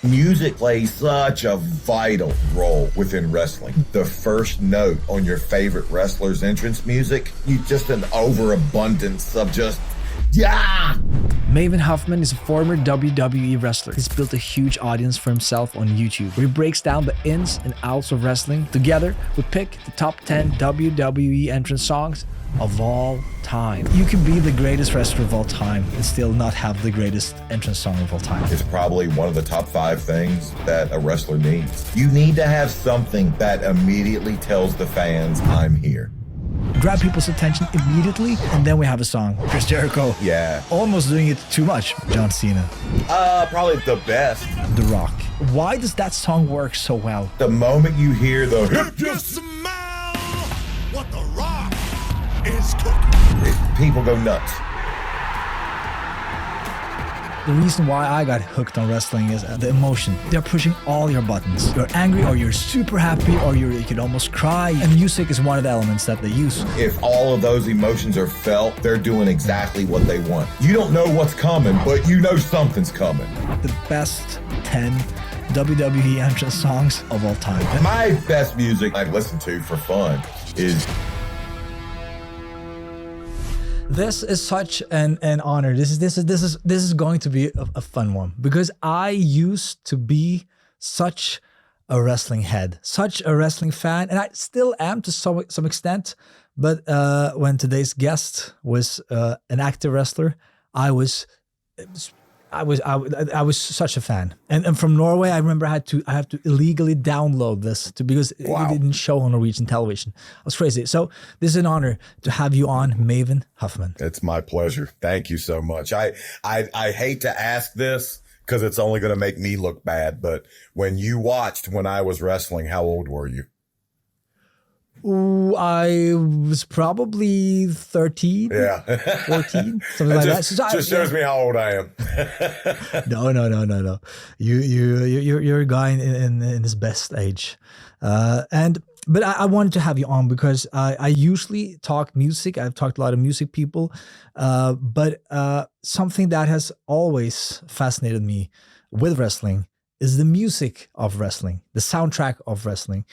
Music plays such a vital role within wrestling. The first note on your favorite wrestler's entrance music, you just an overabundance of just, yeah! Maven Huffman is a former WWE wrestler. He's built a huge audience for himself on YouTube, where he breaks down the ins and outs of wrestling. Together, we pick the top 10 WWE entrance songs of all time. You can be the greatest wrestler of all time and still not have the greatest entrance song of all time. It's probably one of the top 5 things that a wrestler needs. You need to have something that immediately tells the fans, I'm here. Grab people's attention immediately, and then we have a song. Chris Jericho. Yeah. Almost doing it too much. John Cena. Probably the best. The Rock. Why does that song work so well? The moment you hear the If you smell what the Rock is cooking, people go nuts. The reason why I got hooked on wrestling is the emotion. They're pushing all your buttons. You're angry, or you're super happy, or you could almost cry. And music is one of the elements that they use. If all of those emotions are felt, they're doing exactly what they want. You don't know what's coming, but you know something's coming. The best 10 WWE entrance songs of all time. My best music I listen to for fun is... This is such an honor. This is going to be a fun one, because I used to be such a wrestling head, such a wrestling fan, and I still am to some extent. But when today's guest was an active wrestler, I was such a fan, and from Norway, I remember I have to illegally download this because it didn't show on Norwegian television. It was crazy. So this is an honor to have you on, Maven Huffman. It's my pleasure. Thank you so much. I hate to ask this because it's only going to make me look bad, but when you watched when I was wrestling, how old were you? Ooh, I was probably 13, 14, something like that. So just shows me how old I am. No. You're a guy in his best age, but I wanted to have you on because I usually talk music. I've talked to a lot of music people, but something that has always fascinated me with wrestling is the music of wrestling, the soundtrack of wrestling.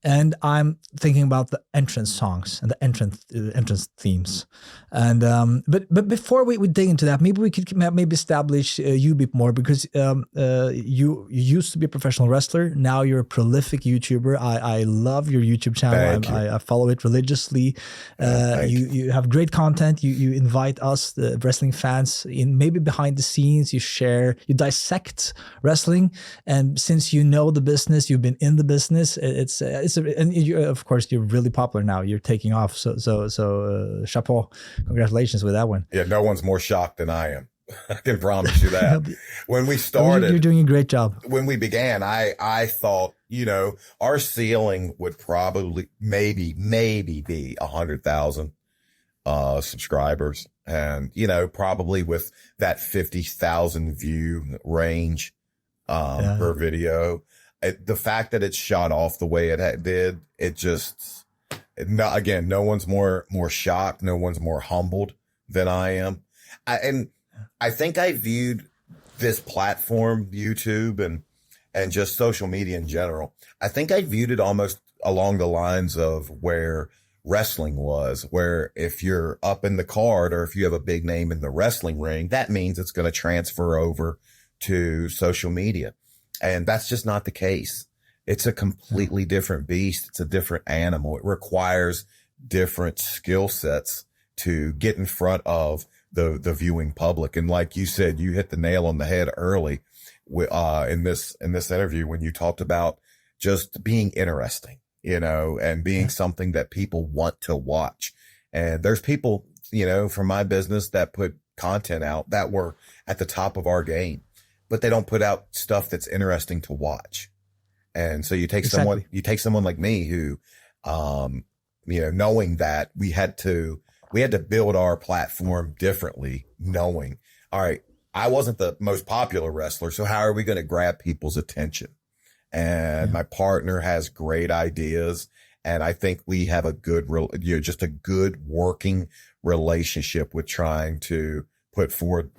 And I'm thinking about the entrance songs and the entrance themes. And but before we dig into that, maybe we could establish you a bit more, because you used to be a professional wrestler. Now you're a prolific YouTuber. I love your YouTube channel. I follow it religiously. You have great content. You invite us, the wrestling fans, in maybe behind the scenes. You dissect wrestling. And since you know the business, you've been in the business. And of course, you're really popular now. You're taking off. So chapeau. Congratulations with that one. Yeah, no one's more shocked than I am. I can promise you that. When we started, you're doing a great job. When we began, I thought, our ceiling would probably maybe be 100,000 subscribers, and probably with that 50,000 view range per video. The fact that it shot off the way it did, no one's more shocked. No one's more humbled than I am. I think I viewed this platform, YouTube, and just social media in general. I think I viewed it almost along the lines of where wrestling was, where if you're up in the card or if you have a big name in the wrestling ring, that means it's going to transfer over to social media. And that's just not the case. It's a completely different beast. It's a different animal. It requires different skill sets to get in front of the viewing public. And like you said, you hit the nail on the head early in this interview when you talked about just being interesting, and being something that people want to watch. And there's people, from my business that put content out that were at the top of our game, but they don't put out stuff that's interesting to watch. And so you take someone like me who, knowing that we had to build our platform differently, knowing, all right, I wasn't the most popular wrestler. So how are we going to grab people's attention? And my partner has great ideas. And I think we have a good, just a good working relationship with trying to put forth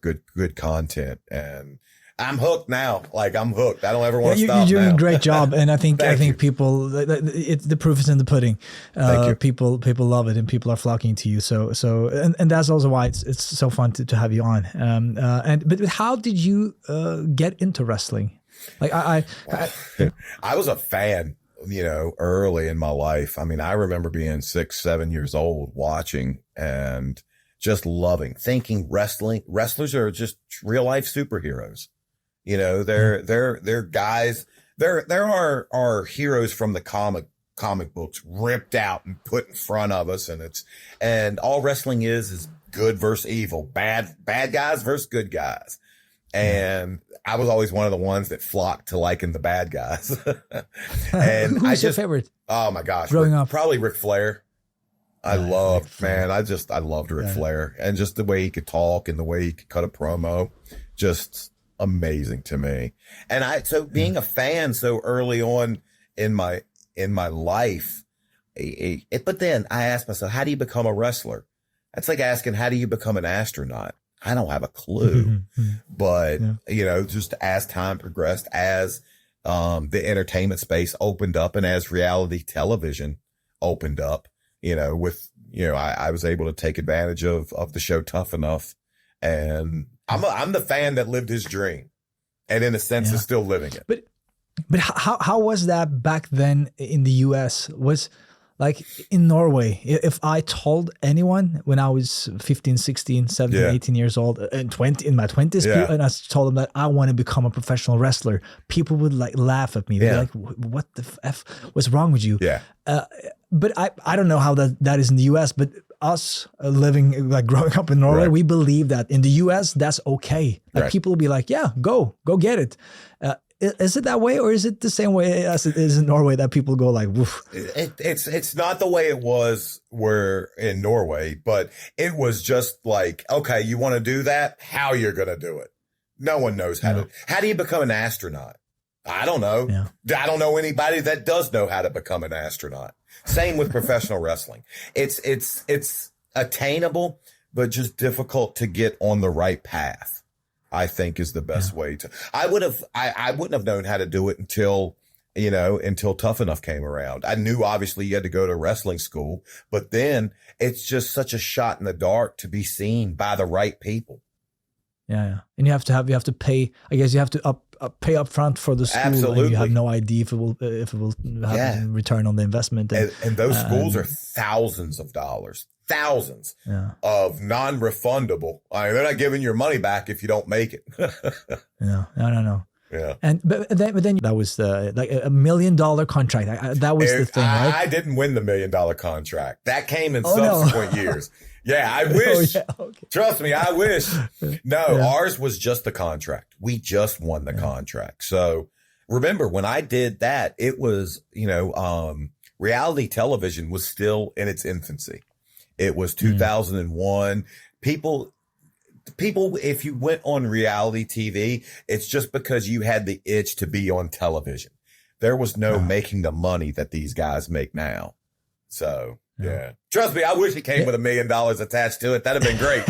good content. And I'm hooked now. Like I'm hooked. I don't ever want to Yeah, stop. you're doing now. a great job, and I think you. people, the proof is in the pudding. Thank you. People love it, and people are flocking to you. And that's also why it's so fun to have you on. But how did you get into wrestling? Like I was a fan, early in my life. I mean, I remember being 6, 7 years old watching and just loving, thinking wrestlers are just real life superheroes. They're guys, there are heroes from the comic books ripped out and put in front of us. And all wrestling is good versus evil, bad guys versus good guys. And I was always one of the ones that flocked to liking the bad guys. And who's your favorite? Oh my gosh. Growing up. Probably Ric Flair. I loved Ric Flair, and just the way he could talk and the way he could cut a promo, just amazing to me. And so being a fan so early on in my life, but then I asked myself, how do you become a wrestler? That's like asking, how do you become an astronaut? I don't have a clue, but just as time progressed, as the entertainment space opened up, and as reality television opened up, I was able to take advantage of the show Tough Enough, and I'm the fan that lived his dream, and in a sense is still living it. But how was that back then in the US? Was like in Norway, if I told anyone when I was 15, 16, 17, 18 years old and in my 20s, and I told them that I want to become a professional wrestler, people would like laugh at me. They'd be like, what the F? What's wrong with you? Yeah. But I don't know how that is in the US, but us growing up in Norway, we believe that in the US, that's okay. Like people will be like, yeah, go get it. Is it that way, or is it the same way as it is in Norway that people go like, woof? It's not the way it was in Norway, but it was just like, okay, you want to do that? How you're going to do it? No one knows how to. How do you become an astronaut? I don't know. Yeah. I don't know anybody that does know how to become an astronaut. Same with professional wrestling. It's attainable, but just difficult to get on the right path, I think, is the best way to. I wouldn't have known how to do it until Tough Enough came around. I knew obviously you had to go to wrestling school, but then it's just such a shot in the dark to be seen by the right people. Yeah. And you have to pay. I guess you have to pay up front for the school. Absolutely. And you have no idea if it will have a return on the investment. And those schools are thousands of dollars. Thousands of non-refundable. I mean, they're not giving your money back if you don't make it. No. Yeah. But then that was like $1 million contract. That was the thing, right? I didn't win the $1 million contract. That came in subsequent years. Yeah, I wish. Okay. Trust me, I wish. No, ours was just the contract. We just won the contract. So remember when I did that, it was, reality television was still in its infancy. It was 2001. People, if you went on reality TV, it's just because you had the itch to be on television. There was no making the money that these guys make now. So, yeah. Trust me, I wish it came with $1 million attached to it. That'd have been great.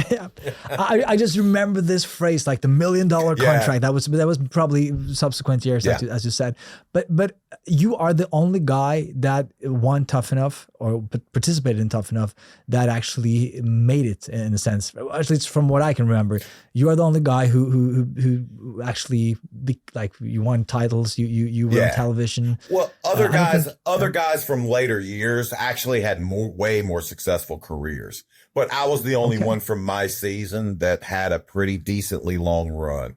I just remember this phrase, like the $1 million contract. That was probably subsequent years, as you said. But you are the only guy that won Tough Enough or participated in Tough Enough that actually made it, in a sense. At least from what I can remember, you are the only guy who actually you won titles. You were on television. Well, other guys from later years actually had way more successful careers, but I was the only one from my season that had a pretty decently long run.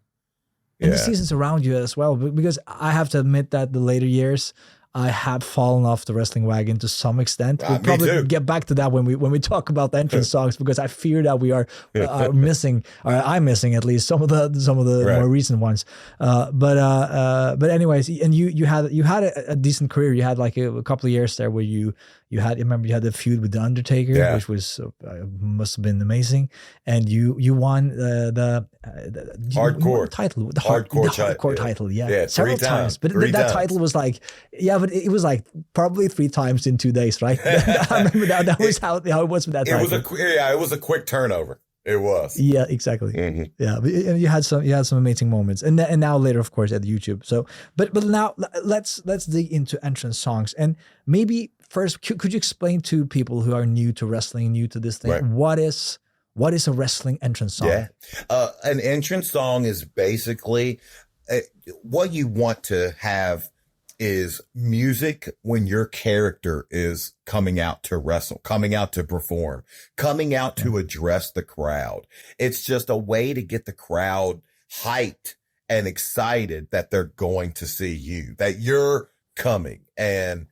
And the seasons around you as well, because I have to admit that the later years, I have fallen off the wrestling wagon to some extent. We'll probably get back to that when we talk about the entrance songs, because I fear that we are missing, or I'm missing at least some of the more recent ones. But anyways, and you had a decent career. You had like a couple of years there where you had the feud with the Undertaker, which was must have been amazing, and you won the hardcore title, the hardcore title, three several times. But that title was like, but it was like probably 3 times in 2 days, right? I remember that was how it was with that title. It was a quick turnover. It was. Yeah, exactly. Mhm. Yeah, and you had some amazing moments, and now later, of course, at YouTube. So, but now let's dig into entrance songs, and maybe first, could you explain to people who are new to wrestling, new to this thing, Right. what is a wrestling entrance song? Yeah. An entrance song is basically what you want to have is music when your character is coming out to wrestle, coming out to perform, coming out to address the crowd. It's just a way to get the crowd hyped and excited that they're going to see you, that you're coming. And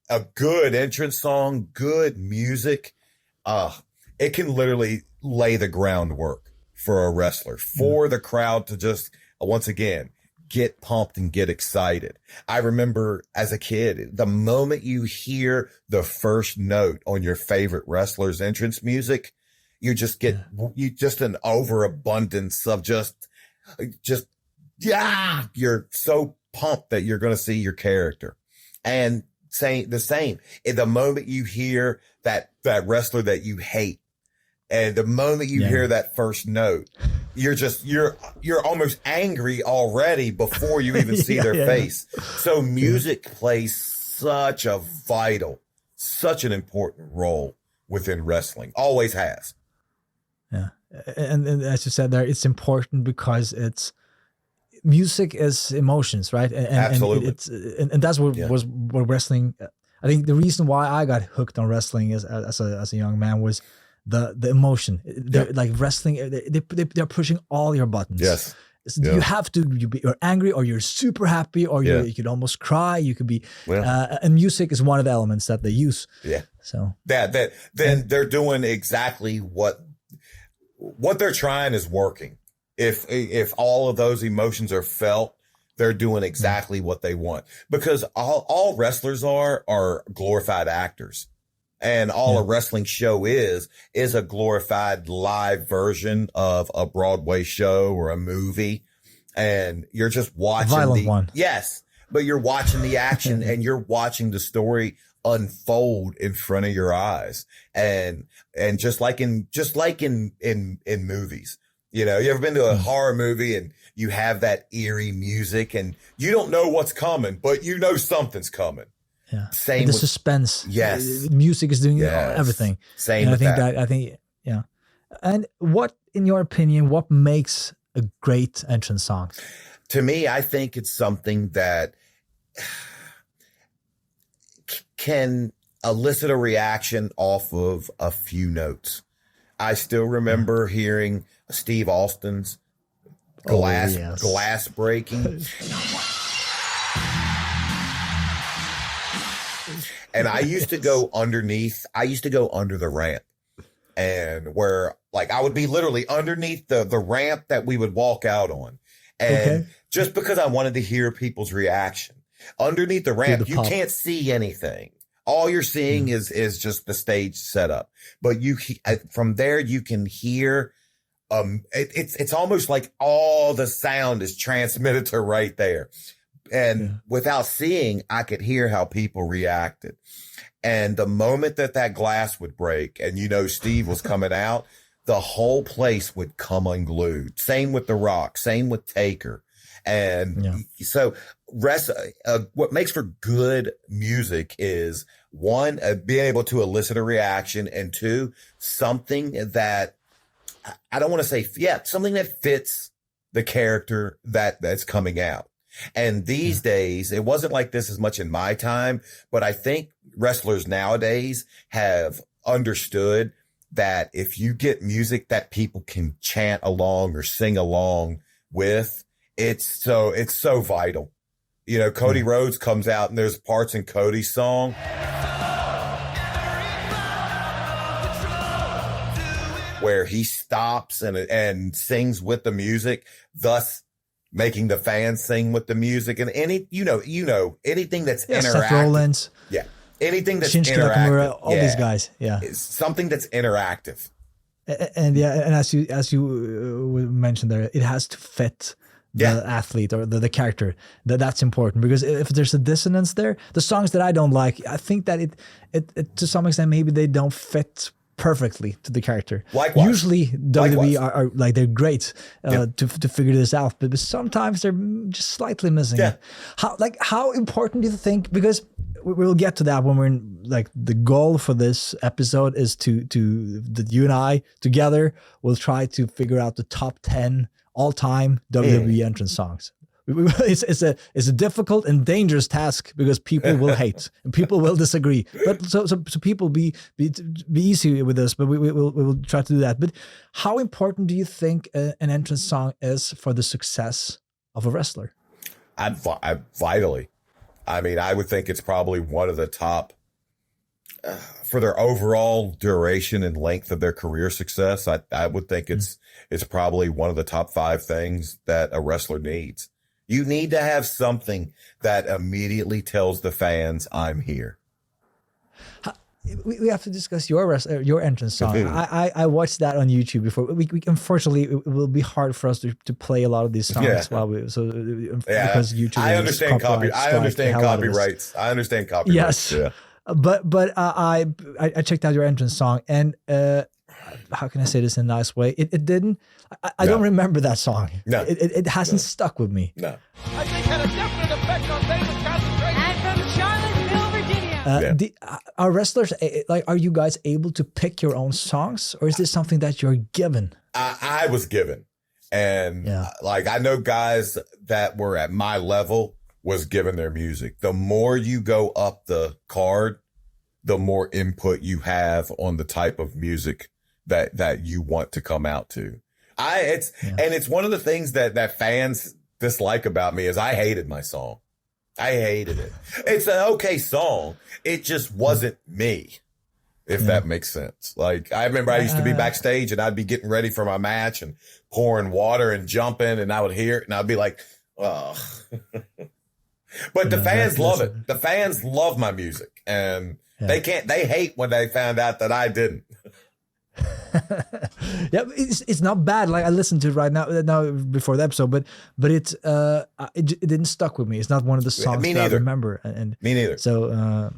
a good entrance song, good music, it can literally lay the groundwork for a wrestler, for the crowd to just, once again, get pumped and get excited. I remember as a kid, the moment you hear the first note on your favorite wrestler's entrance music, you just get, an overabundance of you're so pumped that you're going to see your character. And the same, the moment you hear that wrestler that you hate, and the moment you hear that first note, you're almost angry already before you even see their face. So music plays such an important role within wrestling. Always has. Yeah. And as you said there, it's important because music is emotions, right? And Absolutely. And that's what was what wrestling. I think the reason why I got hooked on wrestling as a young man was the emotion. They're like wrestling. They're pushing all your buttons. Yes. You have to. You're angry, or you're super happy, or you could almost cry. You could be. And music is one of the elements that they use. Yeah. So then they're doing exactly what they're trying is working. If all of those emotions are felt, they're doing exactly what they want, because all wrestlers are glorified actors. And all a wrestling show is a glorified live version of a Broadway show or a movie. And you're just watching violent one. Yes, but you're watching the action and you're watching the story unfold in front of your eyes. And just like in movies, you know, you ever been to a horror movie and you have that eerie music and you don't know what's coming, but you know something's coming. Yeah. Same the with suspense. Yes. Music is doing everything. Same and with I think And what, in your opinion, what makes a great entrance song? To me, I think it's something that can elicit a reaction off of a few notes. I still remember hearing Steve Austin's glass breaking. And I used to go under the ramp, and where like I would be literally underneath the ramp that we would walk out on. And just because I wanted to hear people's reaction underneath the ramp, you can't see anything. All you're seeing is just the stage setup, but from there you can hear, it's almost like all the sound is transmitted to right there. And without seeing, I could hear how people reacted. And the moment that glass would break and, you know, Steve was coming out, the whole place would come unglued. Same with The Rock, same with Taker. And so what makes for good music is one, being able to elicit a reaction, and two, something that I don't want to say, something that fits the character that's coming out. And these days, it wasn't like this as much in my time, but I think wrestlers nowadays have understood that if you get music that people can chant along or sing along with, it's so vital. You know, Cody Rhodes comes out and there's parts in Cody's song where he stops and sings with the music, thus making the fans sing with the music. And anything that's interactive. Seth Rollins. Yeah. Anything that's Shinsuke interactive. Nakamura, all these guys. Yeah. It's something that's interactive. And as you mentioned there, it has to fit the athlete or the character. That's important, because if there's a dissonance there, the songs that I don't like, I think that it to some extent maybe they don't fit perfectly to the character. Likewise. Usually WWE are like, they're great to figure this out, but sometimes they're just slightly missing it. How important do you think, because we'll get to that when we're in, like, the goal for this episode is to that you and I together will try to figure out the top 10 all-time WWE entrance songs. It's a difficult and dangerous task because people will hate and people will disagree. But so people be easy with us. But we will try to do that. But how important do you think an entrance song is for the success of a wrestler? Vitally. I mean, I would think it's probably one of the top for their overall duration and length of their career success. I would think it's probably one of the top 5 things that a wrestler needs. You need to have something that immediately tells the fans, I'm here. We have to discuss your entrance song. I watched that on YouTube before. We unfortunately, it will be hard for us to play a lot of these songs while because YouTube. I understand copyrights. I understand copyrights. Yes. Yeah. But I checked out your entrance song, and how can I say this in a nice way? It didn't. I don't remember that song. No, it hasn't stuck with me. No, I think had a definite effect on David's concentration. And from Charlottesville, Virginia. Are wrestlers are you guys able to pick your own songs, or is this something that you're given? I was given, and like I know guys that were at my level was given their music. The more you go up the card, the more input you have on the type of music that you want to come out to. And it's one of the things that fans dislike about me is I hated my song. I hated it. It's an okay song. It just wasn't me, if that makes sense. Like, I remember I used to be backstage and I'd be getting ready for my match and pouring water and jumping, and I would hear it and I'd be like, oh. But the fans love it. The fans love my music, and they hate when they found out that I didn't. Yeah, it's not bad. Like, I listened to it right now before the episode, but it didn't stuck with me. It's not one of the songs that I remember. And me neither. So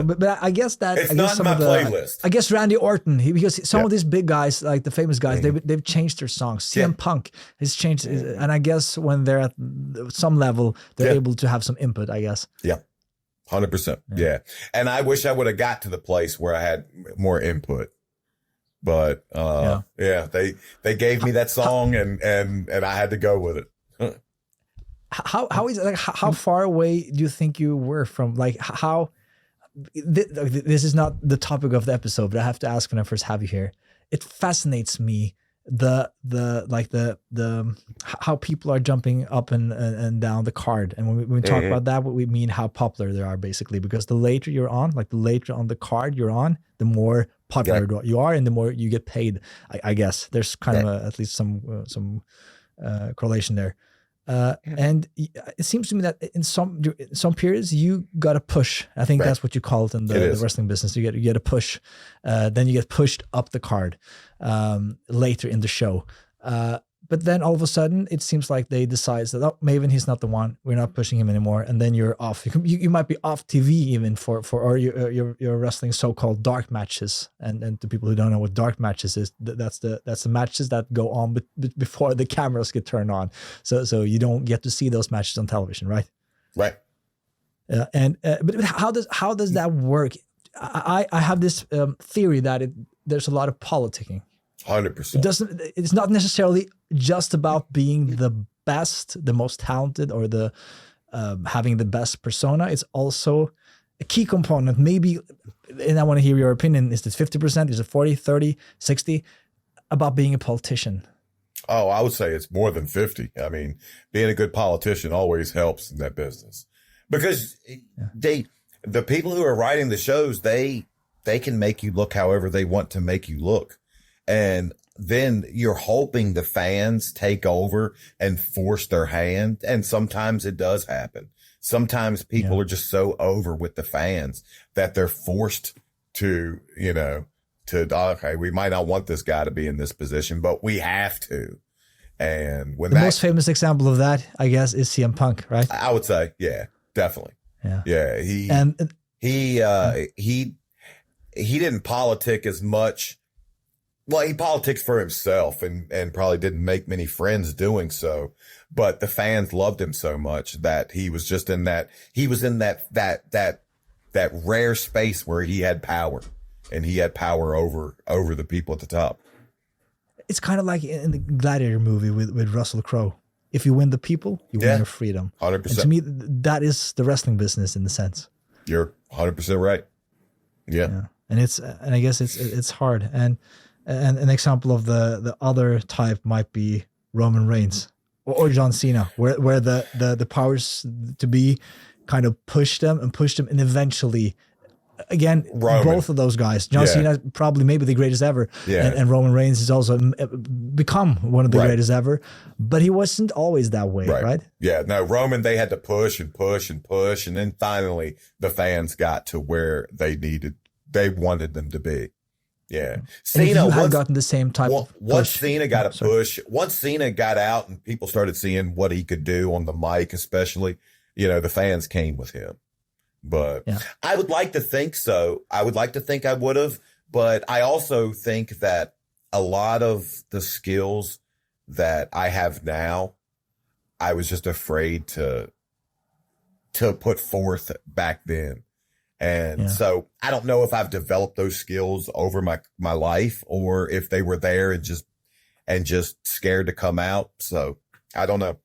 but I guess that it's not my playlist. I guess Randy Orton, because some of these big guys, like the famous guys, they've changed their songs. CM Punk has changed, and I guess when they're at some level, they're able to have some input, I guess. Yeah. 100%. Yeah. And I wish I would have got to the place where I had more input. But they gave me that song and I had to go with it. How is it, like, how far away do you think you were from, like, how this is not the topic of the episode, but I have to ask when I first have you here. It fascinates me how people are jumping up and down the card, and when we talk about that, what we mean how popular they are, basically, because the later you're on, like the later on the card you're on, the more popular you are, and the more you get paid. I guess there's kind of at least some correlation there. And it seems to me that in some periods you got a push. I think that's what you call it in the wrestling business. You get a push, then you get pushed up the card later in the show. But then all of a sudden it seems like they decide that, Maven, he's not the one. We're not pushing him anymore, and then you're off. You might be off TV even for you're wrestling so-called dark matches. And to people who don't know what dark matches is, that's the matches that go on before the cameras get turned on. So you don't get to see those matches on television, right? Right. But how does that work? I have this theory that there's a lot of politicking. 100%. It's not necessarily just about being the best, the most talented, or the having the best persona. It's also a key component. Maybe, and I want to hear your opinion. Is it 50%? Is it 40, 30, 60? About being a politician? Oh, I would say it's more than 50. I mean, being a good politician always helps in that business, because the people who are writing the shows, they can make you look however they want to make you look. And then you're hoping the fans take over and force their hand. And sometimes it does happen. Sometimes people are just so over with the fans that they're forced to, okay, we might not want this guy to be in this position, but we have to. And when the most famous example of that, I guess, is CM Punk, right? I would say, yeah, definitely. Yeah. He he didn't politic as much. Well, he politics for himself and probably didn't make many friends doing so, but the fans loved him so much that he was just in that rare space where he had power, and he had power over the people at the top. It's kind of like in the Gladiator movie with Russell Crowe. If you win the people, you win your freedom. 100%. And to me, that is the wrestling business in the sense. You're 100% right. Yeah. And I guess it's hard. And an example of the other type might be Roman Reigns or John Cena, where the powers to be kind of push them, and eventually, again, Roman. Both of those guys, John Cena probably maybe the greatest ever, and Roman Reigns has also become one of the greatest ever, but he wasn't always that way, right? Yeah, no, Roman, they had to push and push and push, and then finally the fans got to where they wanted them to be. Yeah. Cena had gotten the same type of push. Once Cena got a push, once Cena got out and people started seeing what he could do on the mic, especially, the fans came with him. But I would like to think so. I would like to think I would have, but I also think that a lot of the skills that I have now, I was just afraid to put forth back then. And so I don't know if I've developed those skills over my life, or if they were there and just scared to come out. So I don't know.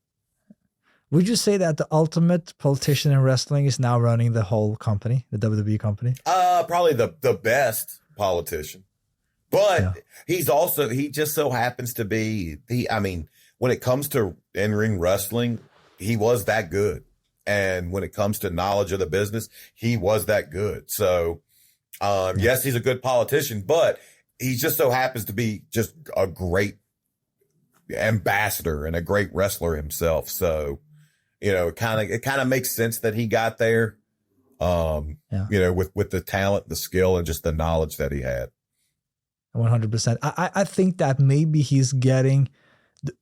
Would you say that the ultimate politician in wrestling is now running the whole company, the WWE company? Probably the best politician, but he just so happens to be when it comes to in-ring wrestling, he was that good. And when it comes to knowledge of the business, he was that good. So, yes, he's a good politician, but he just so happens to be just a great ambassador and a great wrestler himself. So, it kind of makes sense that he got there, with the talent, the skill, and just the knowledge that he had. 100%. I think that maybe he's getting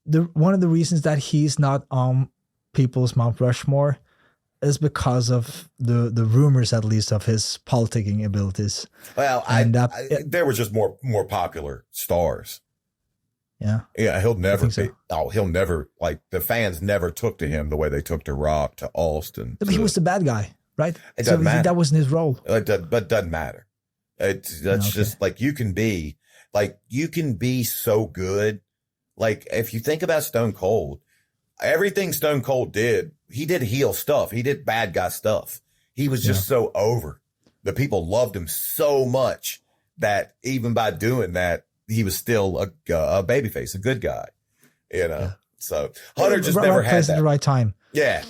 the one of the reasons that he's not on people's Mount Rushmore is because of the rumors, at least, of his politicking abilities. Well, there were just more popular stars. Yeah. Yeah, he'll never be. Oh, he'll never, like, the fans never took to him the way they took to Rock, to Austin. But he was the bad guy, right? It doesn't matter. That wasn't his role. But it doesn't matter. Just like you can be so good. Like, if you think about Stone Cold, everything Stone Cold did, he did heel stuff. He did bad guy stuff. He was just so over. The people loved him so much that even by doing that, he was still a babyface, a good guy. So Hunter just never had that. At the right time. Yeah.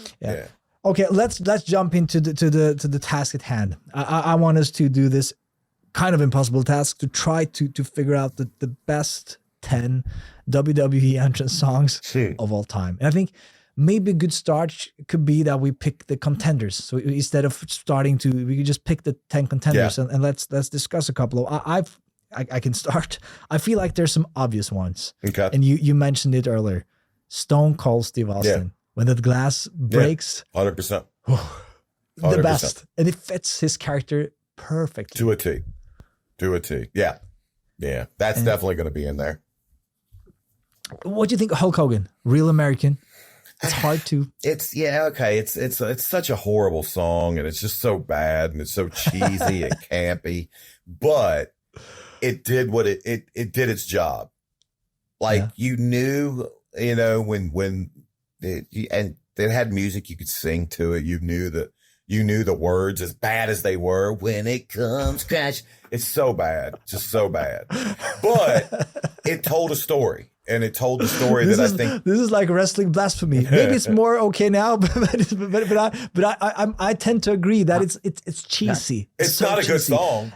Okay, let's jump into the task at hand. I want us to do this kind of impossible task to try to figure out the best 10 WWE entrance songs of all time. And I think maybe a good start could be that we pick the contenders. So instead of we could just pick the 10 contenders and let's discuss a couple of. I can start. I feel like there's some obvious ones. Okay. And you mentioned it earlier. Stone Cold Steve Austin. Yeah. When that glass breaks. 100%. The best. And it fits his character perfectly. To a T. Yeah. Yeah. That's definitely going to be in there. What do you think of Hulk Hogan? Real American. It's hard to. It's such a horrible song, and it's just so bad, and it's so cheesy and campy, but it did what it did its job. Like you knew, when it had music, you could sing to it. You knew the words, as bad as they were. When it comes crash, it's so bad, just so bad. But it told a story. And it told the story that I think this is like wrestling blasphemy. Maybe it's more okay now, but I tend to agree that it's cheesy. It's so not a good song.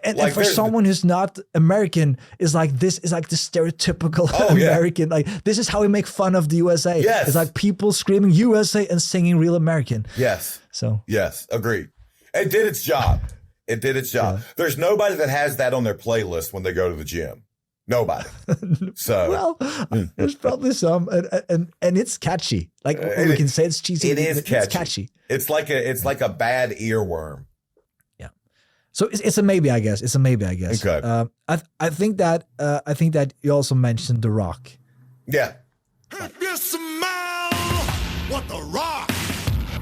And for someone who's not American, is like this is like the stereotypical American. Like this is how we make fun of the USA. Yes. It's like people screaming USA and singing Real American. Yes. So yes, agreed. It did its job. Yeah. There's nobody that has that on their playlist when they go to the gym. Nobody. So well, there's probably some, and it's catchy. Like we can say it's cheesy. It is catchy. It's catchy. It's like a bad earworm. Yeah. So it's a maybe, I guess. It's a maybe, I guess. Okay. I think that you also mentioned The Rock. Yeah. If you smell what the Rock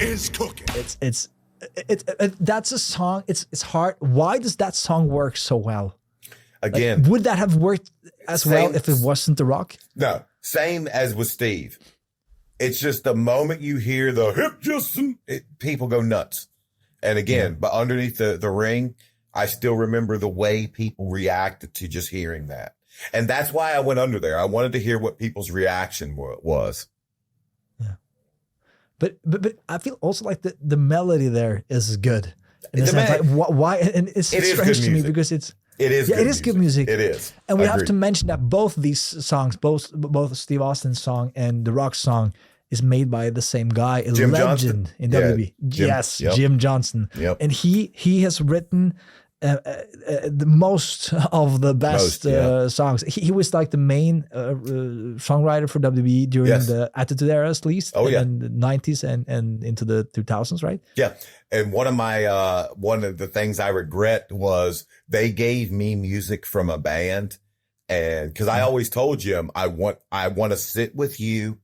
is cooking. It's that's a song. It's hard. Why does that song work so well? Again, Like, would that have worked as well if it wasn't The Rock? No, same as with Steve. It's just the moment you hear the hip Justin, people go nuts. And again, but underneath the ring, I still remember the way people reacted to just hearing that. And that's why I went under there. I wanted to hear what people's reaction was. Yeah. But I feel also like the melody there is good. In the sense, like, why? And it's strange to me because it is good music. It is. And we have to mention that both these songs, both Steve Austin's song and The Rock's song, is made by the same guy, a Jim legend Johnston. in WWE. Jim Johnston. Yep. And he has written the most of the best songs. He was like the main songwriter for WWE during the Attitude Era, at least. In the 90s and into the 2000s, right? Yeah. And one of the things I regret was they gave me music from a band, and because I always told Jim I want to sit with you,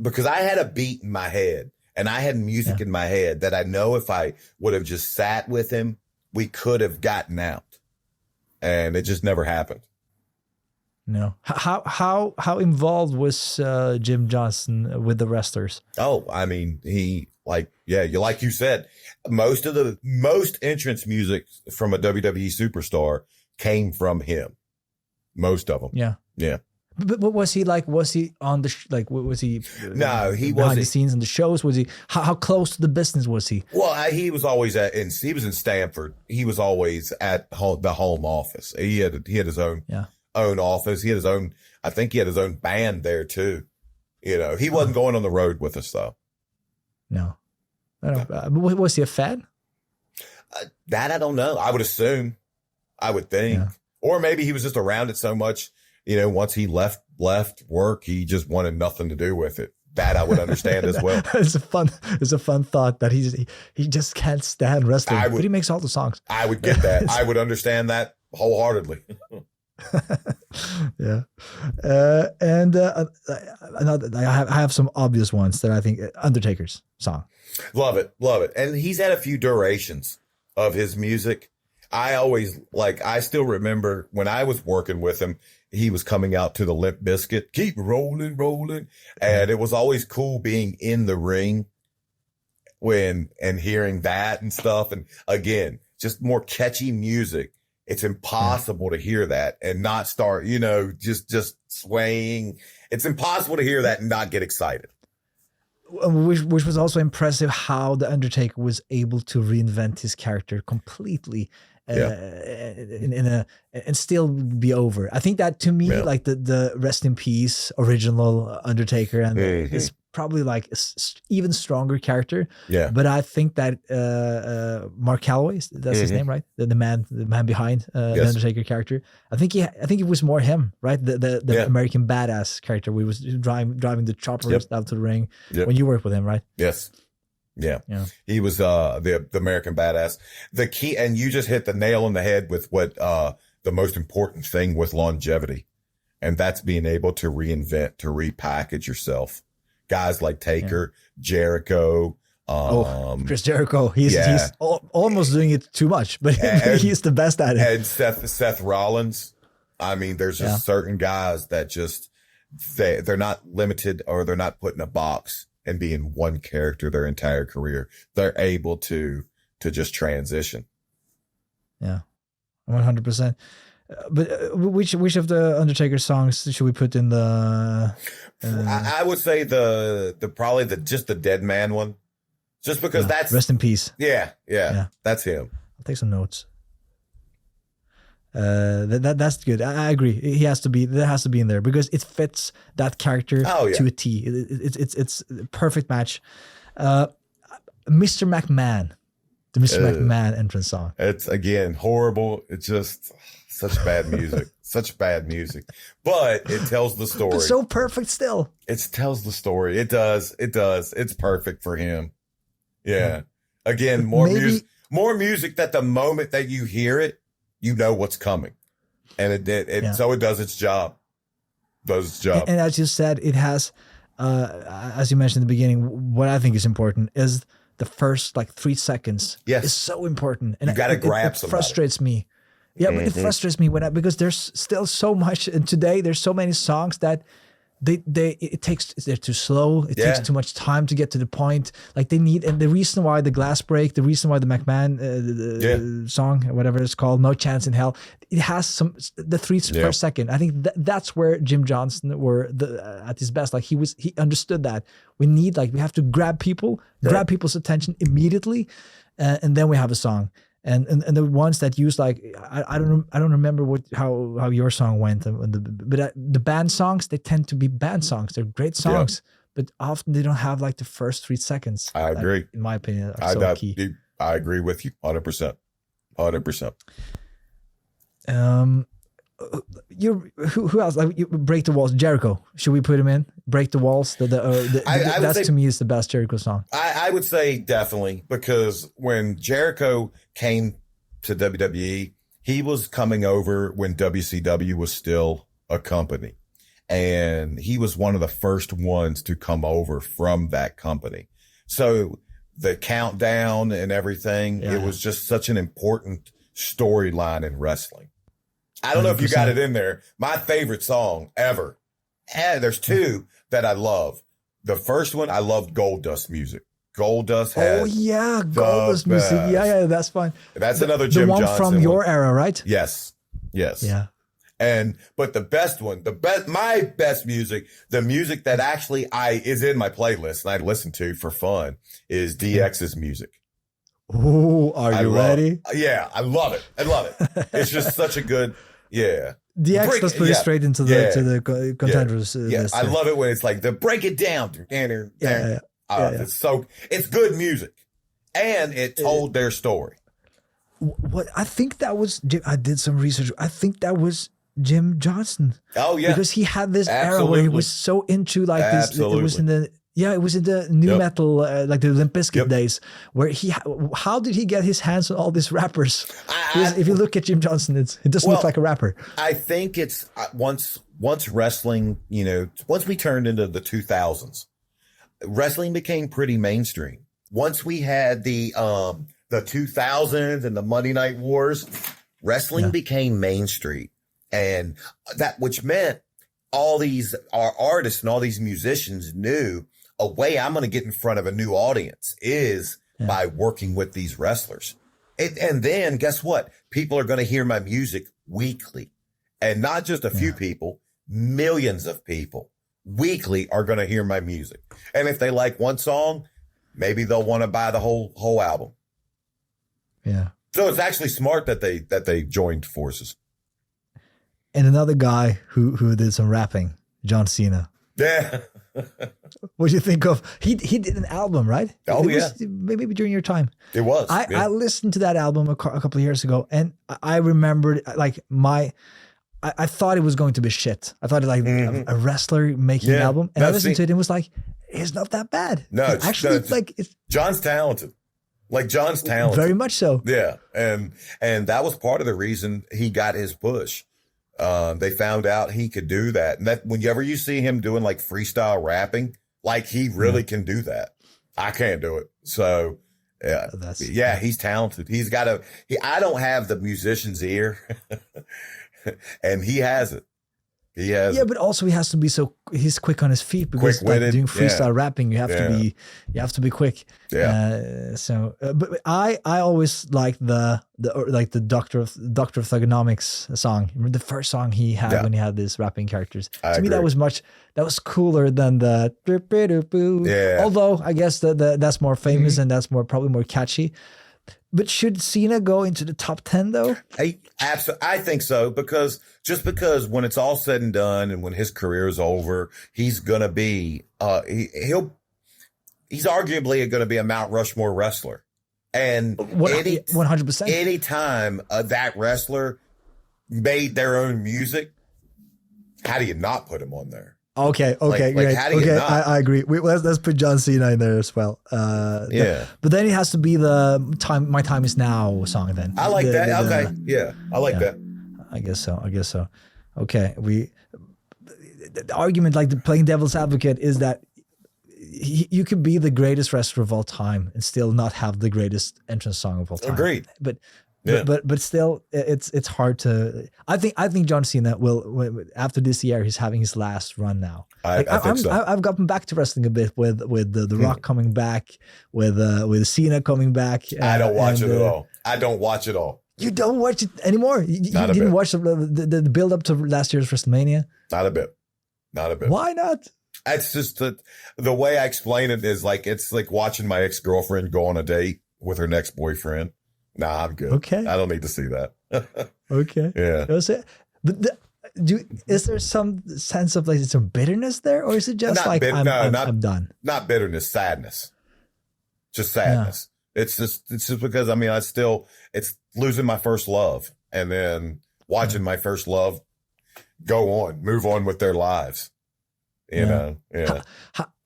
because I had a beat in my head and I had music in my head that I know if I would have just sat with him, we could have gotten out, and it just never happened. No. How involved was Jim Johnston with the wrestlers? Oh, I mean, like you said, most entrance music from a WWE superstar came from him. Most of them. Yeah. Yeah. But what was he like? Was he on the was he? No, he behind wasn't. The scenes in the shows. Was he? How close to the business was he? Well, he was always he was in Stamford. He was always at the home office. He had his own office. He had his own. I think he had his own band there too. You know, he wasn't going on the road with us though. No, I don't. Was he a fan? That I don't know. I would assume. I would think, or maybe he was just around it so much. You know, once he left work, he just wanted nothing to do with it. That I would understand as well. It's a fun thought that he just can't stand wrestling, but he makes all the songs. I would get that. I would understand that wholeheartedly. Yeah, I have some obvious ones that I think Undertaker's song. Love it, and he's had a few durations of his music. I still remember when I was working with him, he was coming out to the Limp Bizkit, keep rolling. And it was always cool being in the ring and hearing that and stuff. And again, just more catchy music. It's impossible to hear that and not start, just swaying. It's impossible to hear that and not get excited. Which was also impressive how the Undertaker was able to reinvent his character completely. And still be over. I think that to me, like the Rest in Peace original Undertaker, and is probably like even stronger character. Yeah. But I think that Mark Calloway, that's his name, right? The man behind the Undertaker character. I think it was more him, right? The American Badass character. We was driving the choppers out to the ring when you worked with him, right? Yes. Yeah. He was the American Badass. The key, and you just hit the nail on the head with what the most important thing with longevity, and that's being able to reinvent, to repackage yourself. Guys like Taker, Jericho, Chris Jericho. He's almost doing it too much, but he's the best at it. And Seth Rollins. I mean, there's just certain guys that just they're not limited, or they're not put in a box and being one character their entire career. They're able to just transition. Yeah, 100%. But which of the Undertaker songs should we put in the? I would say probably just the Dead Man one, just because that's Rest in Peace. Yeah, that's him. I'll take some notes. That's good. I agree. He has to be. That has to be in there because it fits that character to a T. It's a perfect match. Mr. McMahon, the Mr. McMahon entrance song. It's again horrible. It's just such bad music. Such bad music, but it tells the story. It's so perfect still. It tells the story. It does. It's perfect for him. Yeah. Again, more music. More music that the moment that you hear it, you know what's coming. And so it does its job. And as you said, it has, as you mentioned in the beginning, what I think is important is the first like 3 seconds. Yes. Is so important. And you got to grab it somebody. frustrates me. Yeah, but it frustrates me because there's still so much, and today there's so many songs that they're too slow. It takes too much time to get to the point. Like they need, and the reason why the glass break, the reason why the McMahon song, whatever it's called, No Chance in Hell, it has the 3 per second. I think that's where Jim Johnston were at his best. Like he understood that we have to grab people's attention immediately, and then we have a song. And the ones that use like I don't remember how your song went, but the band songs, they tend to be band songs. They're great songs, but often they don't have like the first 3 seconds. I agree. In my opinion, so key. I agree with you 100%. 100%. Who else? Like you Break the Walls, Jericho. Should we put him in? Break the Walls. That's to me is the best Jericho song. I would say definitely, because when Jericho came to WWE, he was coming over when WCW was still a company, and he was one of the first ones to come over from that company. So the countdown and everything, it was just such an important storyline in wrestling. I don't know if you got it in there. My favorite song ever. There's 2 that I love. The first one, I love Goldust music. Goldust has Goldust music. Yeah, that's fine. That's another Jim Johnston. The one from your era, right? Yes. Yeah. But the best one, my best music, the music that actually is in my playlist and I listen to for fun is DX's music. Oh, are you ready? Yeah, I love it. It's just such a good, DX was pretty straight into the contenders. I love it when it's like the break it down. It's good music, and it told their story. What I think that was, I did some research. I think that was Jim Johnston. Oh yeah, because he had this era where he was so into like this. It was in the new metal, like the Limp Bizkit days, where how did he get his hands on all these rappers? If you look at Jim Johnston, it doesn't look like a rapper. I think it's once wrestling, once we turned into the 2000s, wrestling became pretty mainstream. Once we had the 2000s and the Monday Night Wars, wrestling became mainstream, and which meant all these artists and all these musicians knew a way I'm going to get in front of a new audience is by working with these wrestlers. And then guess what? People are going to hear my music weekly, and not just a few people, millions of people weekly are going to hear my music. And if they like one song, maybe they'll want to buy the whole album. Yeah. So it's actually smart that they joined forces. And another guy who did some rapping, John Cena. Yeah. What do you think of? He did an album, right? Oh, Maybe during your time. It was. I listened to that album a couple of years ago, and I remembered like I thought it was going to be shit. I thought a wrestler making an album, and I listened to it and was like, it's not that bad. No, it's John's talented. Like John's talented. Very much so. Yeah. And that was part of the reason he got his push. They found out he could do that. And that whenever you see him doing like freestyle rapping, like he really can do that. I can't do it. So he's talented. He's got I don't have the musician's ear and he has it. He has but also he's quick on his feet because doing freestyle rapping, you have to be quick. Yeah. But I always liked the Doctor of Thugonomics song. Remember the first song he had when he had these rapping characters? To me, that was cooler than the although I guess that's more famous and that's probably more catchy. But should Cena go into the top 10 though? I think so, because when it's all said and done and when his career is over, he's gonna be he's arguably going to be a Mount Rushmore wrestler. And 100%. Anytime that wrestler made their own music, how do you not put him on there? Okay, Like, great. how do you Okay, not? I agree. Let's put John Cena in there as well. Yeah. But then it has to be the time. My time is now song. Then I like that. Okay. Yeah. I like Yeah. that. I guess so. Okay, the argument, like the playing devil's advocate, is that you could be the greatest wrestler of all time and still not have the greatest entrance song of all time. Agreed. But Yeah. but still, it's hard to. I think John Cena will, after this year, he's having his last run now. I think so. I've gotten back to wrestling a bit with the Rock coming back, with Cena coming back. I don't watch it at all. I don't watch it all. You don't watch it anymore. You Not a didn't bit. watch the build up to last year's WrestleMania. Not a bit. Not a bit. Why not? It's just the way I explain it is like, it's like watching my ex-girlfriend go on a date with her next boyfriend. Nah, I'm good. Okay. I don't need to see that. Okay. Yeah. But is there some sense of like some bitterness there, or is it just Not like bit- I'm no, not- done? Not bitterness, sadness. Just sadness. It's just because, I mean, it's losing my first love and then watching my first love move on with their lives. You know? Yeah.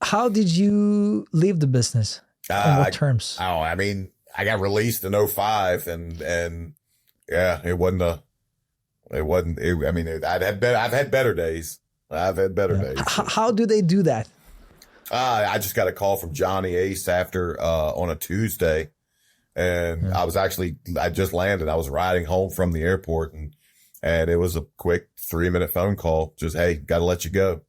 How did you leave the business? On what terms? I mean, I got released in 2005 and yeah, I've had better days. I've had better days. How do they do that? I just got a call from Johnny Ace after, on a Tuesday. And I just landed. I was riding home from the airport and it was a quick 3-minute phone call. Just, hey, got to let you go.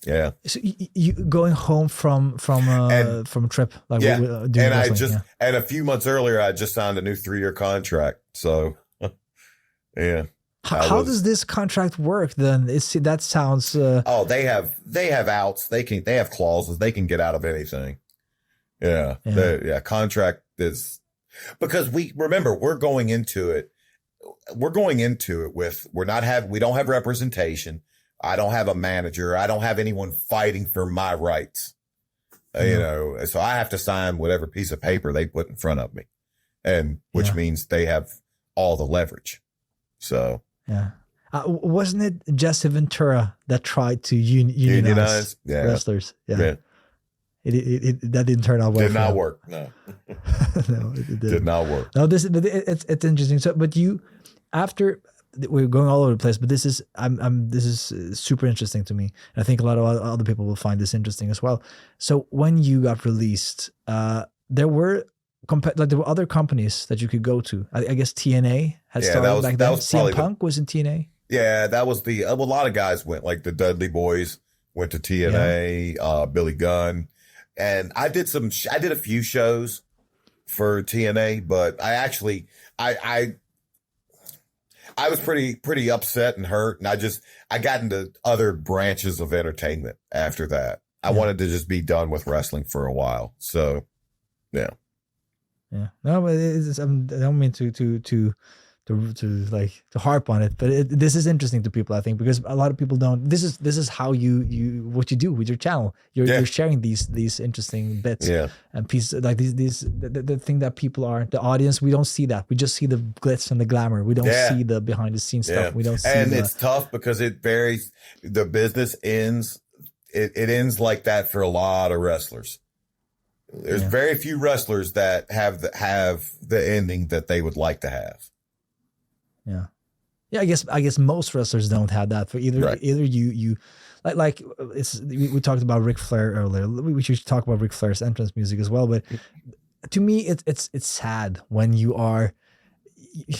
Yeah. So you going home from a trip, like Yeah. doing And wrestling, and a few months earlier, I just signed a new 3-year contract. So, yeah. How does this contract work then? That sounds. They have outs. They have clauses. They can get out of anything. Yeah. Contract is because we don't have representation. I don't have a manager. I don't have anyone fighting for my rights. You know, so I have to sign whatever piece of paper they put in front of me, and which means they have all the leverage. So yeah, wasn't it Jesse Ventura that tried to unionize wrestlers? Yeah. That didn't turn out well. Did not work. No, no, it didn't. Did not work. No, it's interesting. So, but after we're going all over the place, but this is super interesting to me. And I think a lot of other people will find this interesting as well. So when you got released, there were other companies that you could go to. I guess TNA had started back then. CM Punk was in TNA. Yeah, that was a lot of guys went, like the Dudley Boys went to TNA, Billy Gunn. And I did a few shows for TNA, but I was pretty upset and hurt. And I got into other branches of entertainment after that. I wanted to just be done with wrestling for a while. So, yeah. Yeah. No, but I don't mean to harp on it, but this is interesting to people, I think, because a lot of people don't. This is how you what you do with your channel. You're sharing these interesting bits and pieces, like the thing that people are, the audience, we don't see that. We just see the glitz and the glamour. We don't see the behind the scenes stuff. We don't see. And it's tough because it varies. The business ends. It ends like that for a lot of wrestlers. There's very few wrestlers that have the ending that they would like to have. Yeah. I guess most wrestlers don't have that. For either you like we talked about Ric Flair earlier. We should talk about Ric Flair's entrance music as well. But to me, it's sad when you are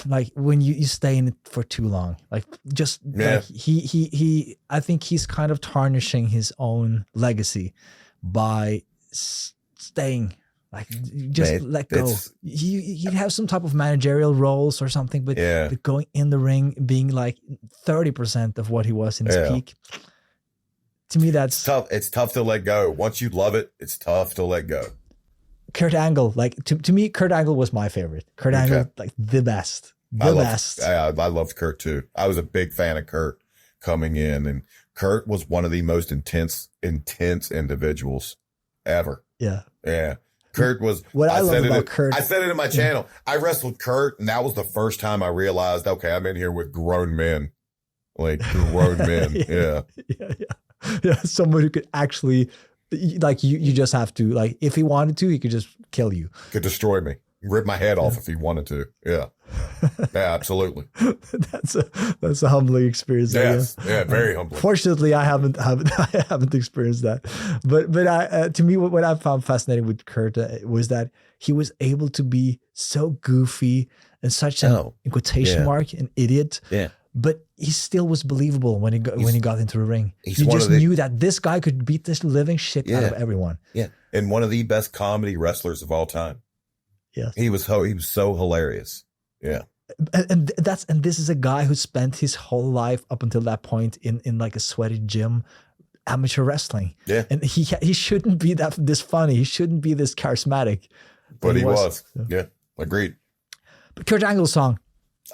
like when you stay in it for too long. Like he I think he's kind of tarnishing his own legacy by staying. Like, just let go. You have some type of managerial roles or something, but going in the ring, being like 30% of what he was in his peak. To me, that's tough. It's tough to let go. Once you love it, it's tough to let go. Kurt Angle, like to me, Kurt Angle was my favorite. Kurt Angle, like the best. I loved Kurt too. I was a big fan of Kurt coming in, and Kurt was one of the most intense individuals ever. Yeah. Kurt was what I love about Kurt. I said it in my channel. I wrestled Kurt, and that was the first time I realized, okay, I'm in here with grown men. like grown men. Yeah. Yeah. Someone who could actually, like, you just have to, like, if he wanted to, he could just kill you. Could destroy me, rip my head off if he wanted to. Yeah. Yeah, absolutely. That's a humbling experience. Yes. Yeah, very humbling. Fortunately, I haven't experienced that. But to me, what I found fascinating with Kurt was that he was able to be so goofy and such an, in quotation mark, an idiot. Yeah. But he still was believable when he got into the ring. You just knew that this guy could beat this living shit out of everyone. Yeah. And one of the best comedy wrestlers of all time. Yeah. He was so hilarious. Yeah. And this is a guy who spent his whole life up until that point in like a sweaty gym, amateur wrestling. Yeah. And he shouldn't be this funny. He shouldn't be this charismatic. But he was. So. Yeah. Agreed. But Kurt Angle's song.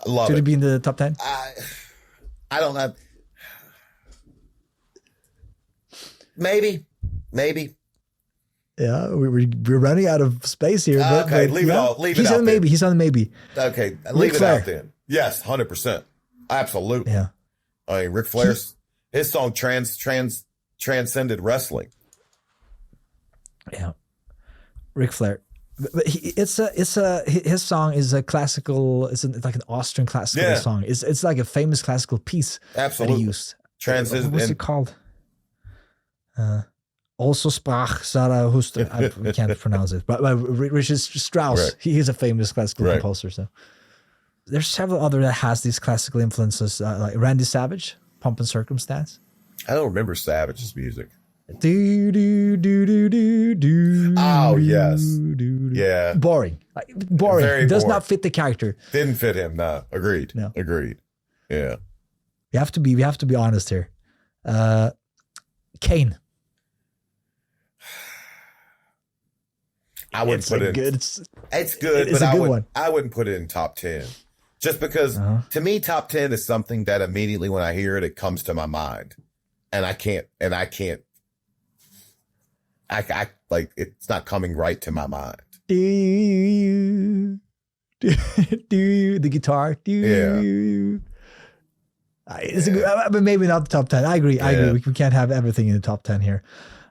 I love Should it. it be in the top 10? I don't know. Maybe. Yeah, we're running out of space here. Okay, leave it out. Leave it out. He's on the maybe. Okay, leave it out then. Yes, 100%. Absolutely. Yeah. I mean, Ric Flair's his song transcended wrestling. Yeah, Ric Flair. But his song is a classical. It's like an Austrian classical song. It's like a famous classical piece. Absolutely. That he used. What's it called? Also sprach Zarathustra. I can't pronounce it, but Richard Strauss. Right. He is a famous classical composer. So there's several other that has these classical influences, like Randy Savage, Pomp and Circumstance. I don't remember Savage's music. Do do do do do do. Oh yes, yeah. Boring. Boring. Very Does boring. not fit the character. Didn't fit him. No, agreed. No. Agreed. Yeah. We have to be honest here. Kane. I wouldn't put it. It's good, it's but I wouldn't put it in top 10. Just because to me, top 10 is something that immediately when I hear it, it comes to my mind, and I can't. I like it's not coming right to my mind. Do you the guitar? It's a good, but maybe not the top 10. I agree. We can't have everything in the top 10 here.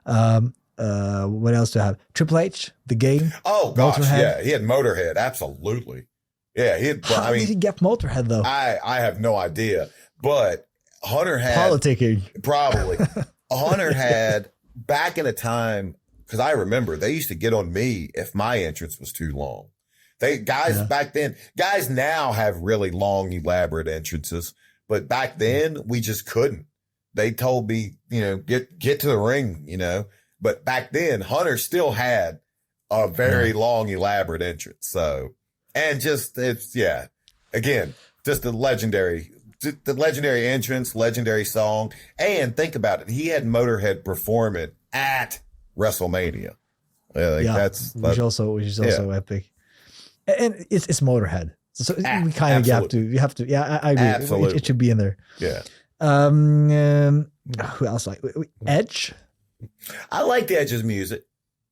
What else do I have? Triple H, The Game. Oh gosh, Motorhead. yeah, he had Motorhead. Absolutely. Yeah, he had. How did he get Motorhead though? I have no idea, but Hunter had politicking. Probably. Hunter had back in a time, because I remember they used to get on me if my entrance was too long. Back then, guys now have really long, elaborate entrances, but back then we just couldn't. They told me, get to the ring, but back then Hunter still had a very long, elaborate entrance. So, and just, again, just the legendary entrance, legendary song. And think about it. He had Motorhead perform it at WrestleMania. Which is also epic. And it's Motorhead. So we kind of have to. Yeah, I agree. Absolutely. It should be in there. Yeah. Who else? Like Edge? I like the Edge's music.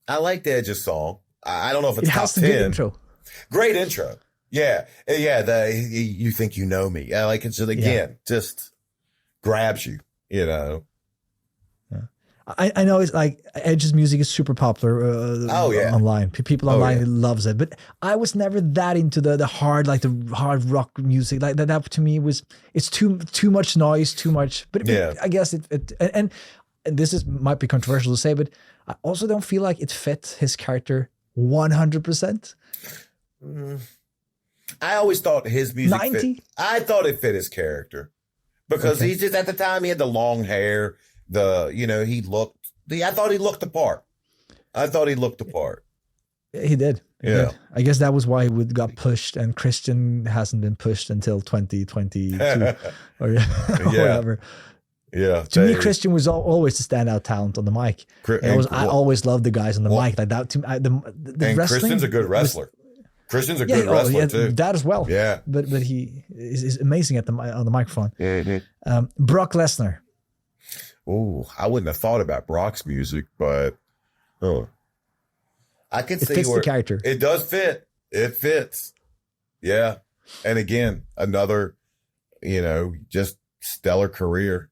I like the Edge's song. I don't know if it's top 10. Good intro. Great intro. Yeah. Yeah. You think you know me. I like it. So again, just grabs you, I know it's like Edge's music is super popular online. People online loves it, but I was never that into the hard hard rock music. Like that to me it's too much noise, too much. But I guess and this might be controversial to say, but I also don't feel like it fit his character 100%. I always thought his music 90? I thought it fit his character because he just at the time he had the long hair. He looked. I thought he looked the part. He did. He did. I guess that was why he got pushed, and Christian hasn't been pushed until 2022 or whatever. Yeah. To me, Christian was always the standout talent on the mic. I always loved the guys on the mic like that. The wrestling, Christian's a good wrestler. Christian's a good wrestler too. That as well. Yeah. But he is amazing on the microphone. Yeah. Brock Lesnar. Oh, I wouldn't have thought about Brock's music, but I can see fits where the character. It does fit. It fits. Yeah. And again, another, just stellar career.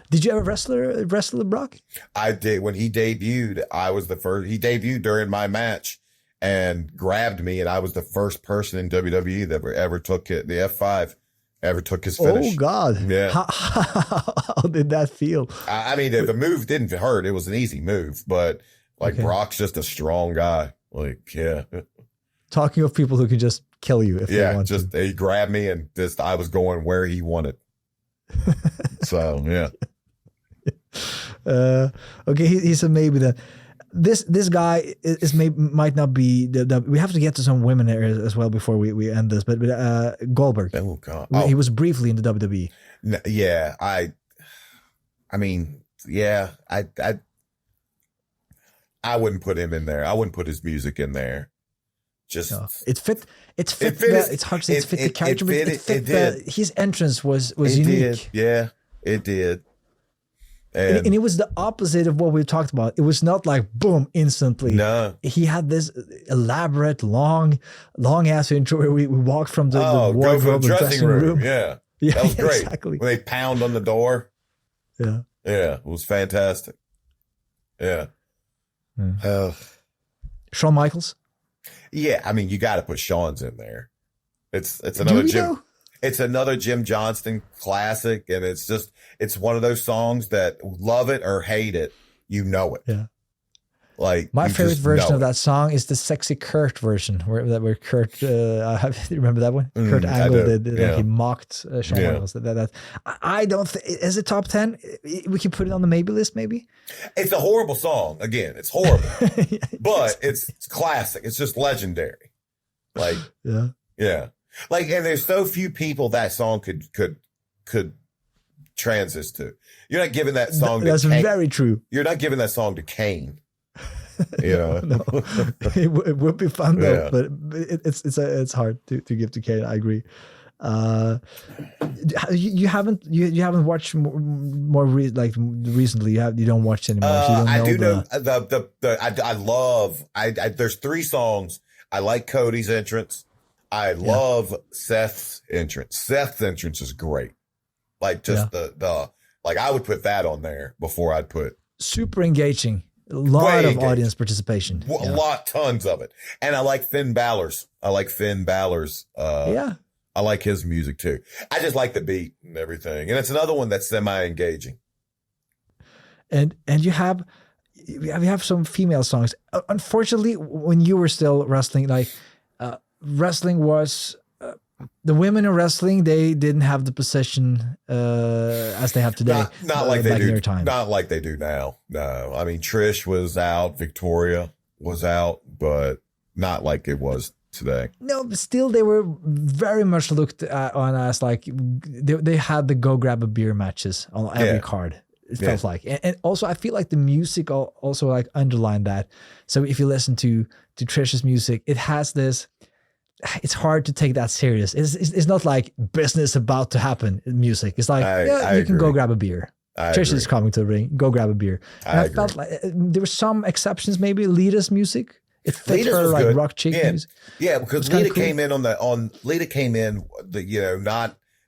Did you ever wrestle Brock? I did. When he debuted, I was the first. He debuted during my match and grabbed me, and I was the first person in WWE that ever took it, the F5, ever took his finish. Oh, God. Yeah. How did that feel? I mean, the move didn't hurt. It was an easy move, but like Brock's just a strong guy. Like, yeah. Talking of people who can just kill you if they want to. He grabbed me and just I was going where he wanted. So, yeah. Okay, he said maybe that this guy might not be we have to get to some women here as well before we end this, but Goldberg. Oh God, he was briefly in the WWE. Yeah, I mean, yeah, I wouldn't put him in there. I wouldn't put his music in there. Just it fit. It's hard to say it fit the character, but it fit his entrance was unique. Yeah, it did. And it was the opposite of what we talked about. It was not like boom instantly. No, he had this elaborate long ass intro where we walked from the wardrobe the dressing room. Yeah, that was great. Exactly. When they pound on the door. Yeah, it was fantastic. Yeah. Shawn Michaels. Yeah, I mean, you got to put Shawn's in there. It's another Jim. It's another Jim Johnston classic, and it's one of those songs that love it or hate it, you know it. Yeah. Like my favorite version of that song is the Sexy Kurt version, where Kurt, remember that one? Kurt Angle did he mocked Shawn Michaels. I don't think is it top 10. We can put it on the maybe list, maybe. It's a horrible song. Again, it's horrible, but it's classic. It's just legendary. Like yeah. Like, and there's so few people that song could transist to. You're not giving that song to That's Kane. Very true. You're not giving that song to Kane. You know, no. It would be fun though, but it's hard to give to Kane. I agree. You haven't watched more recently. You don't watch anymore. So you don't know I do know I love. There's 3 songs. I like Cody's entrance. I love Seth's entrance. Seth's entrance is great. Like just the like I would put that on there before I'd put super engaging. A lot of audience participation. A lot, tons of it. And I like Finn Balor's. I like his music too. I just like the beat and everything. And it's another one that's semi-engaging. And you have some female songs. Unfortunately, when you were still wrestling, wrestling was the women in wrestling, they didn't have the position as they have today. Not like they do. Not like they do now. No, I mean Trish was out, Victoria was out, but not like it was today. No, but still they were very much looked on as like they had the go grab a beer matches on every card. It felt like, and also I feel like the music also like underlined that. So if you listen to Trish's music, it has this. It's hard to take that serious. It's not like business about to happen in music. It's like, you can go grab a beer. Trish is coming to the ring. Go grab a beer. And I felt like there were some exceptions, maybe Lita's music. It fit her like good. Rock chick music. Yeah, because Lita came in Lita came in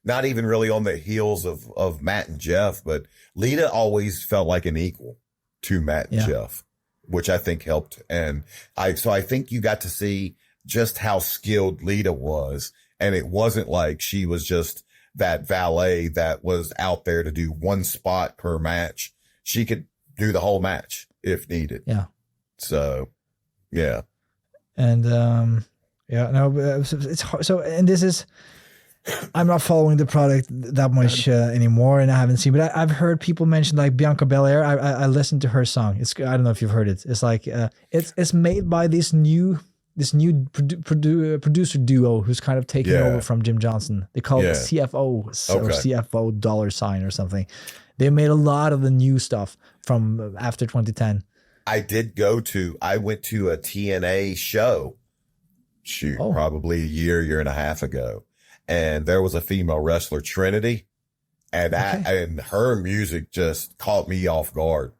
not even really on the heels of Matt and Jeff, but Lita always felt like an equal to Matt and Jeff, which I think helped. And I think you got to see just how skilled Lita was. And it wasn't like she was just that valet that was out there to do one spot per match. She could do the whole match if needed. Yeah. So, yeah. And, it's hard. So, and this is, I'm not following the product that much anymore, and I haven't seen, but I've heard people mention like Bianca Belair. I listened to her song. I don't know if you've heard it. It's like, it's made by this new producer duo who's kind of taking over from Jim Johnston. They call it CFO or CFO $ or something. They made a lot of the new stuff from after 2010. I went to a TNA show, probably a year and a half ago. And there was a female wrestler, Trinity. And and her music just caught me off guard,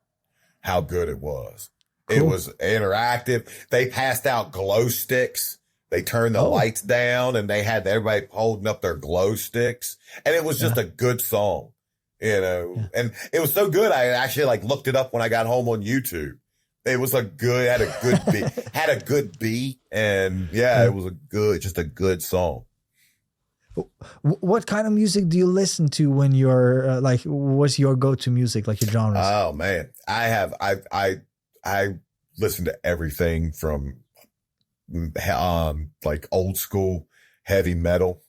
how good it was. Cool. It was interactive. They passed out glow sticks They turned the lights down and they had everybody holding up their glow sticks. And it was just a good song, you know, and it was so good. I actually like looked it up when I got home on YouTube. It was had a good beat, had a good beat. And it was just a good song. What kind of music do you listen to when you're what's your go-to music, like your genres? Oh man, I listen to everything from like old school heavy metal.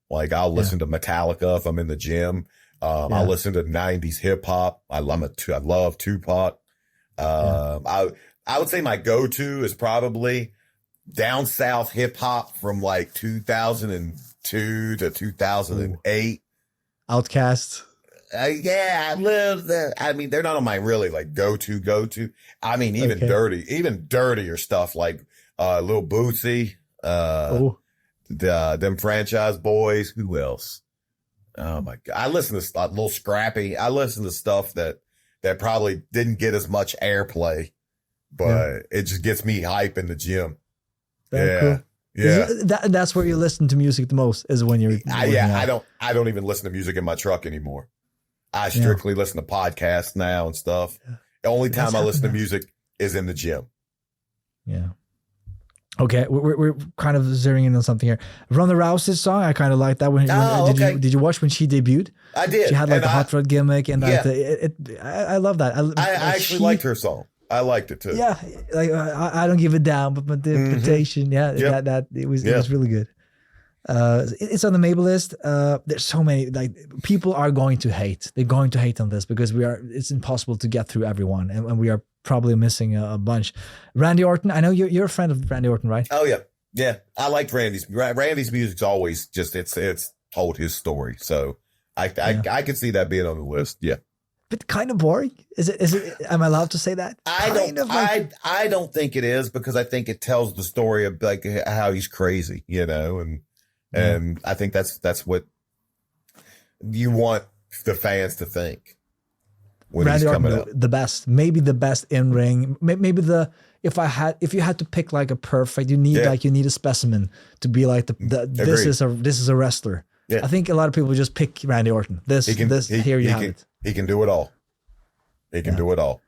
Like I'll listen to Metallica if I'm in the gym. I'll listen to 90s hip hop. I love Tupac. I would say my go-to is probably down south hip hop from like 2002 to 2008. Outkast. I live there. I mean, they're not on my really like go-to. I mean, even dirtier stuff like Lil Bootsy, them Franchise Boys. Who else? Oh my God. I listen to Lil Scrappy. I listen to stuff that probably didn't get as much airplay, but it just gets me hype in the gym. Cool. Yeah. That's where you listen to music the most, is when you're I don't even listen to music in my truck anymore. I strictly listen to podcasts now and stuff. The only time I listen to music is in the gym. Yeah. Okay, we're kind of zeroing in on something here. Ronda Rousey's song, I kind of like that. Did you watch when she debuted? I did. She had like the hot rod gimmick, and I love that. I actually liked her song. I liked it too. Yeah, like I don't give it down, but the interpretation, that it was really good. It's on the Maven list. There's so many, like, people are going to hate. They're going to hate on this because it's impossible to get through everyone, and we are probably missing a bunch. Randy Orton, I know you're a friend of Randy Orton, right? Oh yeah. I liked Randy's music's always just it's told his story, so I could see that being on the list. Yeah. But kind of boring. Is it? Am I allowed to say that? I don't think it is, because I think it tells the story of like how he's crazy, you know, and I think that's what you want the fans to think when Randy he's coming Orton, up. the best, maybe the best in ring. Maybe if you had to pick like a perfect, you need a specimen to be like this is a wrestler. Yeah. I think a lot of people just pick Randy Orton. Here you have it. He can do it all. He can do it all.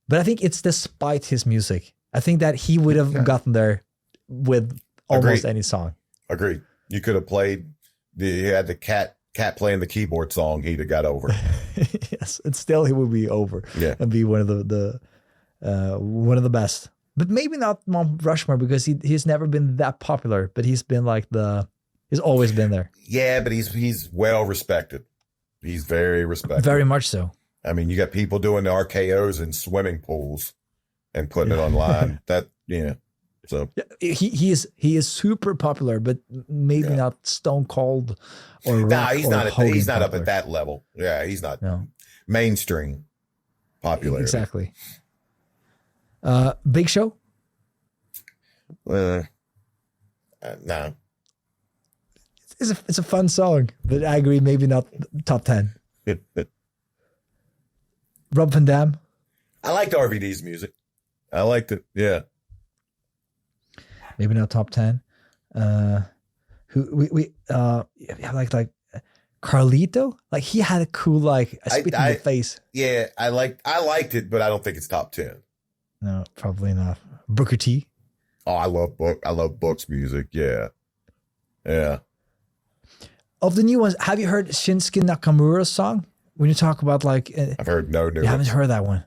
But I think it's despite his music. I think that he would have gotten there with almost any song. Agreed. You could have played he had the cat playing the keyboard song, he'd have got over. Yes, and still he would be over. Yeah. And be one of the best. But maybe not Mount Rushmore, because he's never been that popular, but he's been like he's always been there. Yeah, but he's well respected. He's very respected. Very much so. I mean, you got people doing the RKOs in swimming pools and putting it online. So he is super popular, but maybe not Stone Cold or Rock. He's not up at that level. Yeah, he's not mainstream popularity. Exactly. Big Show? No. It's a fun song, but I agree, maybe not top 10. Rob Van Dam? I liked RVD's music. I liked it. Yeah. Maybe not top 10. Who we like Carlito? Like, he had a cool like a spit in the face. Yeah, I liked it, but I don't think it's top 10. No, probably not. Booker T. Oh, I love Book's music. Yeah. Yeah. Of the new ones, have you heard Shinsuke Nakamura's song? When you talk about like, I've heard no. You haven't heard that one.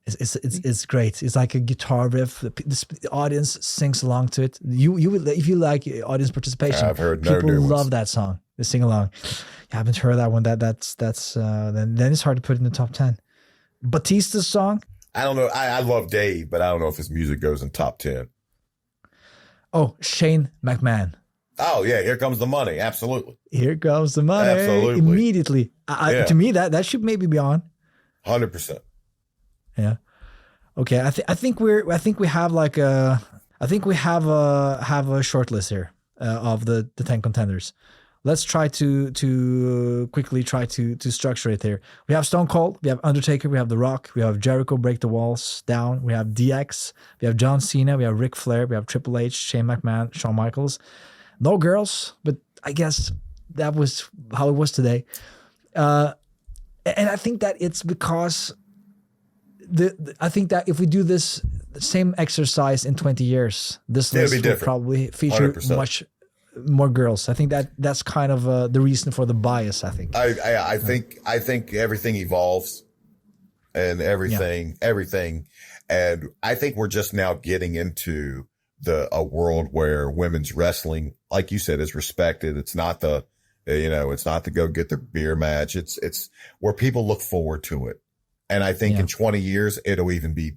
It's great. It's like a guitar riff. The audience sings along to it. You if you like audience participation. I've heard no. People love that song. They sing along. You haven't heard that one. That's then it's hard to put in the top 10. Batista's song. I don't know. I love Dave, but I don't know if his music goes in top 10. Oh, Shane McMahon. Oh yeah, here comes the money. Absolutely. Here comes the money. Absolutely. Immediately. To me, that should maybe be on. 100%. Yeah. Okay. I think we have a short list here of the 10 contenders. let's try to quickly try to structure it here. We have Stone Cold, we have Undertaker, we have The Rock, we have Jericho break the walls down, we have DX, we have John Cena, we have Ric Flair, we have Triple H, Shane McMahon, Shawn Michaels. No girls, but I guess that was how it was today. And I think that it's because I think that if we do this same exercise in 20 years, this list will probably feature 100%. Much more girls. I think that's kind of the reason for the bias. I think. I think everything evolves, and everything, and I think we're just now getting into a world where women's wrestling, like you said, is respected. It's not it's not to go get the beer match. It's where people look forward to it. And I think in 20 years, it'll even be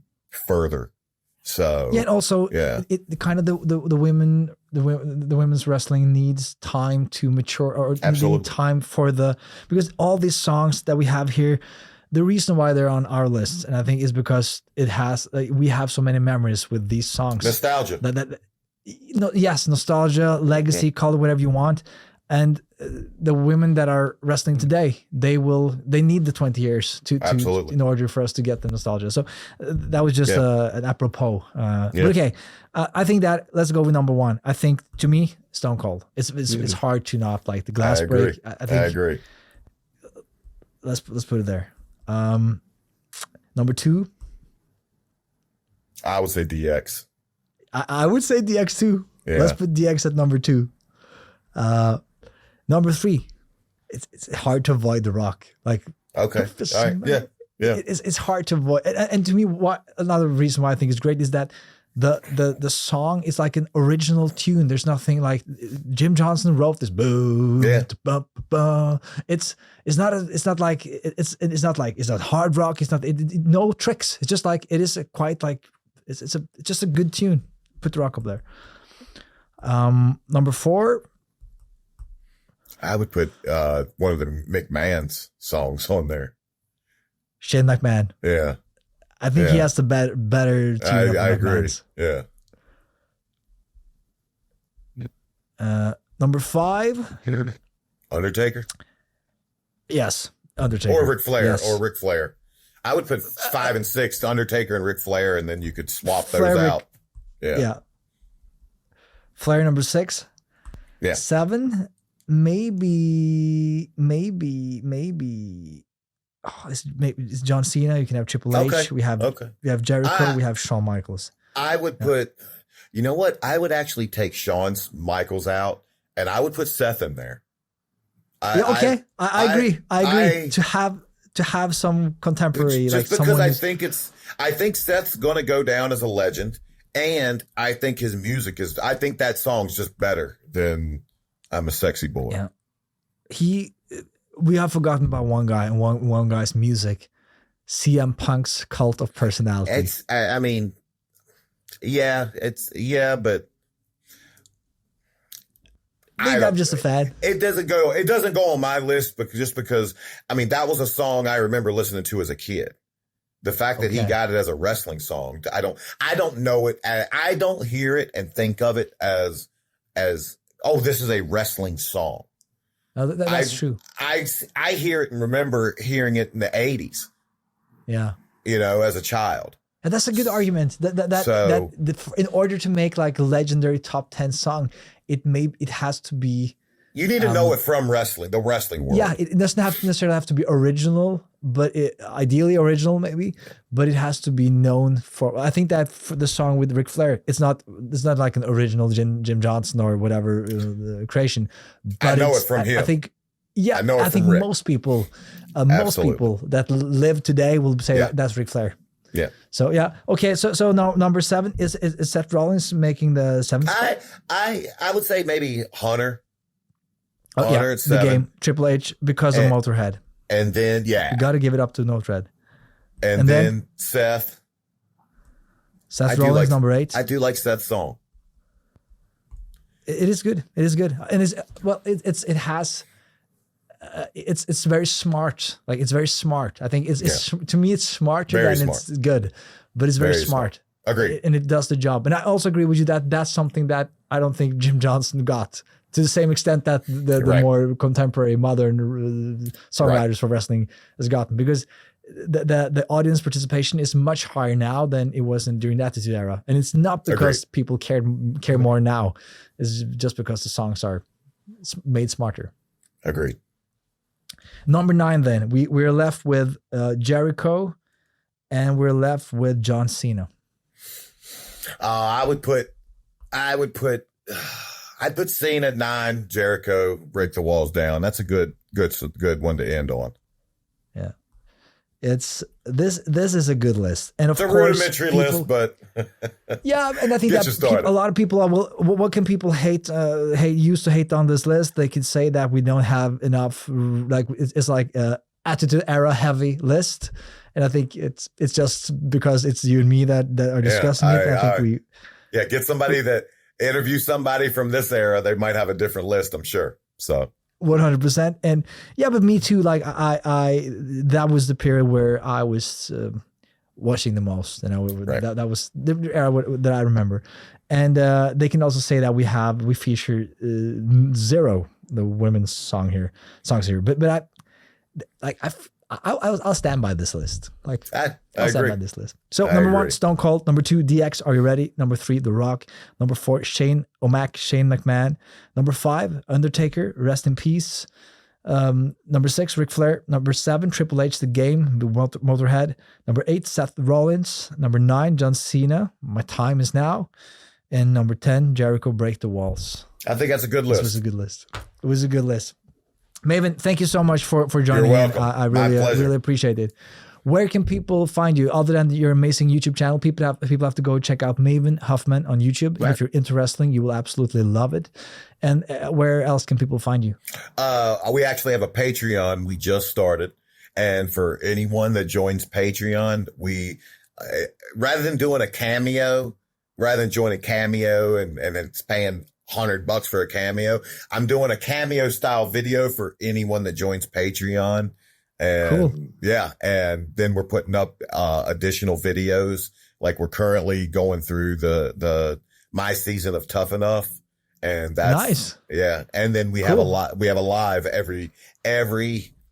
further. So and also it kind of the women's wrestling needs time to mature, or need time for because all these songs that we have here, the reason why they're on our list, and I think is because we have so many memories with these songs. Nostalgia. Nostalgia, legacy, call it whatever you want. And the women that are wrestling today, they need the 20 years to in order for us to get the nostalgia. So that was just an apropos. But okay, I think that let's go with number one. I think to me, Stone Cold. It's hard to not like the glass break. I agree. Let's put it there. Number two, I would say DX. I would say DX too. Yeah. Let's put DX at number two. Number three, it's hard to avoid The Rock. Like, okay, all right. Yeah. It's hard to avoid. And to me, another reason why I think it's great is that the song is like an original tune. There's nothing like Jim Johnston wrote this. Boom. Yeah. It's not hard rock. It's not no tricks. It's just like it is it's just a good tune. Put The Rock up there. Number four, I would put one of the McMahon's songs on there. Shane McMahon. Yeah. I think he has the better tune. I agree. Yeah. Number five. Undertaker? Yes. Undertaker. Or Ric Flair. I would put 5 and 6, Undertaker and Ric Flair, and then you could swap those out. Yeah. Flair number 6. Yeah. 7, maybe. Oh, it's John Cena. You can have Triple H. Okay. We have Jericho. We have Shawn Michaels. I would put, you know what? I would actually take Shawn Michaels out, and I would put Seth in there. I agree. To have some contemporary, just because I think Seth's going to go down as a legend, and I think his music I think that song's just better than I'm a Sexy Boy. Yeah. We have forgotten about one guy and one guy's music, CM Punk's Cult of Personality. But maybe I'm just a fan. It doesn't go on my list because that was a song I remember listening to as a kid. The fact that he got it as a wrestling song, I don't know it. I don't hear it and think of it as oh, this is a wrestling song. No, that's true. I hear it and remember hearing it in the 80s. Yeah. As a child. And that's a good argument. In order to make like a legendary top 10 song, it has to be. You need to know it from the wrestling world. Yeah, it doesn't necessarily have to be original, but ideally original maybe. But it has to be known for. I think that for the song with Ric Flair, it's not like an original Jim Johnston or whatever creation. But I know it from him. I think. Yeah, I think most people that live today will say that's Ric Flair. Yeah. So yeah. Okay. So now number 7 is Seth Rollins making the 7th spot? I would say maybe Hunter. Oh, Hunter at 7. The game Triple H because of Motorhead. And then you got to give it up to Motorhead. And then Seth. Seth Rollins number 8. I do like Seth's song. It is good. And it's very smart. Like it's very smart. I think it's to me it's smarter very than smart. It's good, but it's very smart. Agreed. And it does the job. And I also agree with you that that's something that I don't think Jim Johnston got. to the same extent that the more contemporary modern songwriters for wrestling has gotten, because the audience participation is much higher now than it was during the Attitude Era, and it's not because people care more now. It's just because the songs are made smarter. Agreed. Number 9, then we're left with Jericho, and we're left with John Cena. I'd put Cena at 9, Jericho, Break the Walls down. That's a good one to end on. Yeah. It's this is a good list. And of it's a course, rudimentary list, but yeah, and I think that a lot of people are, well, what can people hate used to hate on this list? They could say that we don't have enough, like it's like Attitude Era heavy list. And I think it's just because it's you and me that are discussing it. I think get somebody that interview somebody from this era. They might have a different list, I'm sure. So 100%. And yeah, but me too. Like I that was the period where I was watching the most. That was the era that I remember. And they can also say that we feature 0 the women's songs here. But I'll stand by this list. Like I'll stand by this list. So number 1, Stone Cold. Number 2, DX. Are you ready? Number 3, The Rock. Number 4, Shane McMahon. Number 5, Undertaker. Rest in peace. Number 6, Ric Flair. Number 7, Triple H. The Game. Motorhead. Number 8, Seth Rollins. Number 9, John Cena. My Time Is Now. And number 10, Jericho. Break the Walls. I think that's a good list. This was a good list. It was a good list. Maven, thank you so much for joining in. I really appreciate it. Where can people find you other than your amazing YouTube channel? People have to go check out Maven Huffman on YouTube. Right. If you're into wrestling, you will absolutely love it. And where else can people find you? We actually have a Patreon we just started. And for anyone that joins Patreon, we rather than join a Cameo and it's paying $100 for a cameo, I'm doing a cameo style video for anyone that joins Patreon. And cool. Yeah. And then we're putting up additional videos. Like we're currently going through my season of Tough Enough. And that's nice. Yeah. And then we have a live every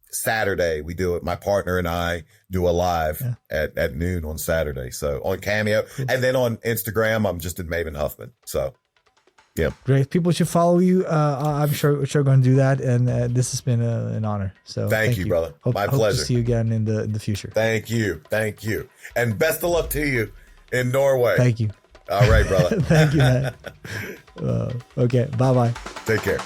Saturday. We do it. My partner and I do a live at noon on Saturday. So on Cameo. Cool. And then on Instagram, I'm just at Maven Huffman. So yeah, great. People should follow you. I'm sure going to do that, and this has been an honor. So thank you, brother. My pleasure. Hope to see you again in the future. Thank you, and best of luck to you in Norway. Thank you. All right, brother. Thank you, man. Okay, bye. Take care.